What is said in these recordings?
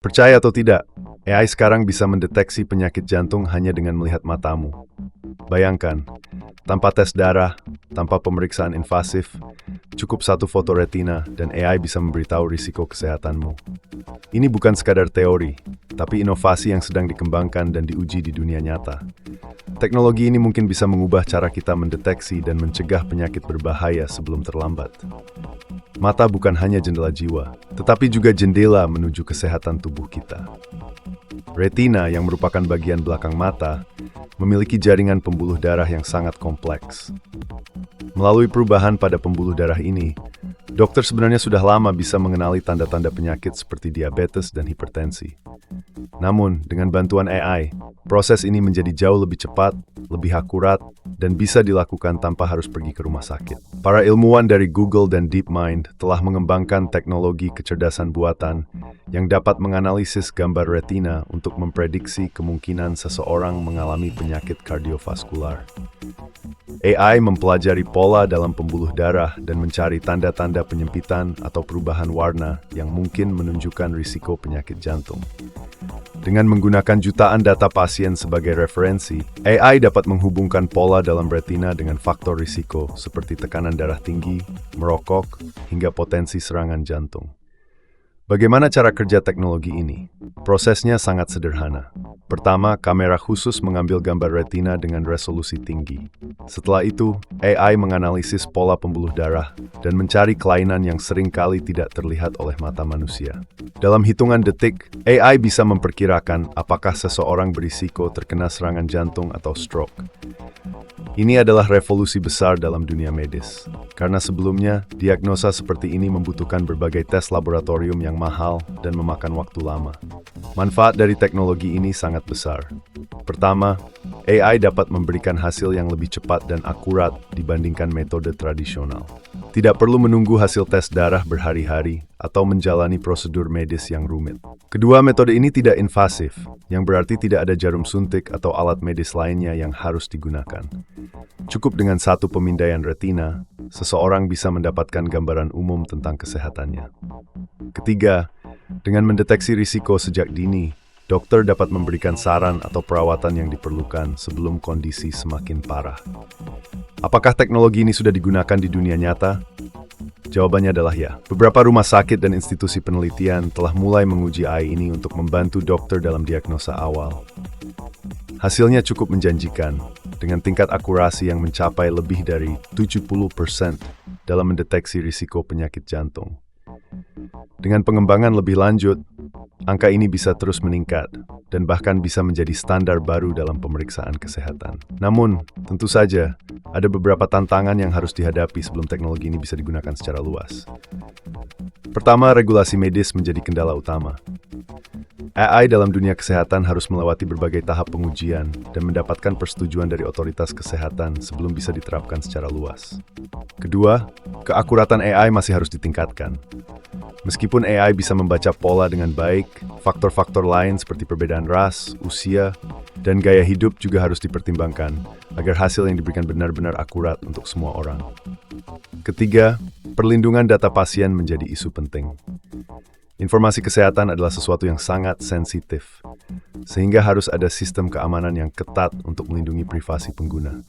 Percaya atau tidak, AI sekarang bisa mendeteksi penyakit jantung hanya dengan melihat matamu. Bayangkan, tanpa tes darah, tanpa pemeriksaan invasif, cukup satu foto retina dan AI bisa memberitahu risiko kesehatanmu. Ini bukan sekadar teori, tapi inovasi yang sedang dikembangkan dan diuji di dunia nyata. Teknologi ini mungkin bisa mengubah cara kita mendeteksi dan mencegah penyakit berbahaya sebelum terlambat. Mata bukan hanya jendela jiwa, tetapi juga jendela menuju kesehatan tubuh kita. Retina, yang merupakan bagian belakang mata, memiliki jaringan pembuluh darah yang sangat kompleks. Melalui perubahan pada pembuluh darah ini, dokter sebenarnya sudah lama bisa mengenali tanda-tanda penyakit seperti diabetes dan hipertensi. Namun, dengan bantuan AI, proses ini menjadi jauh lebih cepat, lebih akurat, dan bisa dilakukan tanpa harus pergi ke rumah sakit. Para ilmuwan dari Google dan DeepMind telah mengembangkan teknologi kecerdasan buatan yang dapat menganalisis gambar retina untuk memprediksi kemungkinan seseorang mengalami penyakit kardiovaskular. AI mempelajari pola dalam pembuluh darah dan mencari tanda-tanda penyempitan atau perubahan warna yang mungkin menunjukkan risiko penyakit jantung. Dengan menggunakan jutaan data pasien sebagai referensi, AI dapat menghubungkan pola dalam retina dengan faktor risiko seperti tekanan darah tinggi, merokok, hingga potensi serangan jantung. Bagaimana cara kerja teknologi ini? Prosesnya sangat sederhana. Pertama, kamera khusus mengambil gambar retina dengan resolusi tinggi. Setelah itu, AI menganalisis pola pembuluh darah dan mencari kelainan yang sering kali tidak terlihat oleh mata manusia. Dalam hitungan detik, AI bisa memperkirakan apakah seseorang berisiko terkena serangan jantung atau stroke. Ini adalah revolusi besar dalam dunia medis, karena sebelumnya diagnosa seperti ini membutuhkan berbagai tes laboratorium yang mahal dan memakan waktu lama. Manfaat dari teknologi ini sangat besar. Pertama, AI dapat memberikan hasil yang lebih cepat dan akurat dibandingkan metode tradisional. Tidak perlu menunggu hasil tes darah berhari-hari atau menjalani prosedur medis yang rumit. Kedua, metode ini tidak invasif, yang berarti tidak ada jarum suntik atau alat medis lainnya yang harus digunakan. Cukup dengan satu pemindaian retina, seseorang bisa mendapatkan gambaran umum tentang kesehatannya. Ketiga, dengan mendeteksi risiko sejak dini, dokter dapat memberikan saran atau perawatan yang diperlukan sebelum kondisi semakin parah. Apakah teknologi ini sudah digunakan di dunia nyata? Jawabannya adalah ya. Beberapa rumah sakit dan institusi penelitian telah mulai menguji AI ini untuk membantu dokter dalam diagnosa awal. Hasilnya cukup menjanjikan, dengan tingkat akurasi yang mencapai lebih dari 70% dalam mendeteksi risiko penyakit jantung. Dengan pengembangan lebih lanjut, angka ini bisa terus meningkat dan bahkan bisa menjadi standar baru dalam pemeriksaan kesehatan. Namun, tentu saja, ada beberapa tantangan yang harus dihadapi sebelum teknologi ini bisa digunakan secara luas. Pertama, regulasi medis menjadi kendala utama. AI dalam dunia kesehatan harus melewati berbagai tahap pengujian dan mendapatkan persetujuan dari otoritas kesehatan sebelum bisa diterapkan secara luas. Kedua, keakuratan AI masih harus ditingkatkan. Meskipun AI bisa membaca pola dengan baik, faktor-faktor lain seperti perbedaan ras, usia, dan gaya hidup juga harus dipertimbangkan agar hasil yang diberikan benar-benar akurat untuk semua orang. Ketiga, perlindungan data pasien menjadi isu penting. Informasi kesehatan adalah sesuatu yang sangat sensitif, sehingga harus ada sistem keamanan yang ketat untuk melindungi privasi pengguna.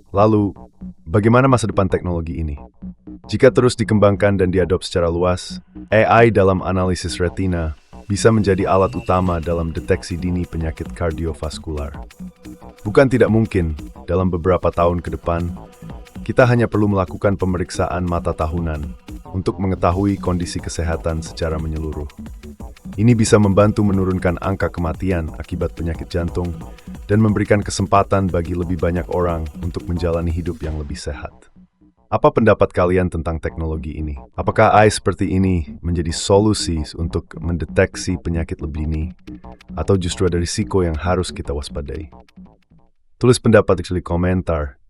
Lalu, bagaimana masa depan teknologi ini? Jika terus dikembangkan dan diadopsi secara luas, AI dalam analisis retina bisa menjadi alat utama dalam deteksi dini penyakit kardiovaskular. Bukan tidak mungkin, dalam beberapa tahun ke depan, kita hanya perlu melakukan pemeriksaan mata tahunan untuk mengetahui kondisi kesehatan secara menyeluruh. Ini bisa membantu menurunkan angka kematian akibat penyakit jantung dan memberikan kesempatan bagi lebih banyak orang untuk menjalani hidup yang lebih sehat. Apa pendapat kalian tentang teknologi ini? Apakah AI seperti ini menjadi solusi untuk mendeteksi penyakit lebih dini, atau justru ada risiko yang harus kita waspadai? Tulis pendapat di komentar.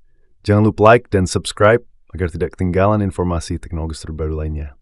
Jangan lupa like dan subscribe agar tidak ketinggalan informasi teknologi terbaru lainnya.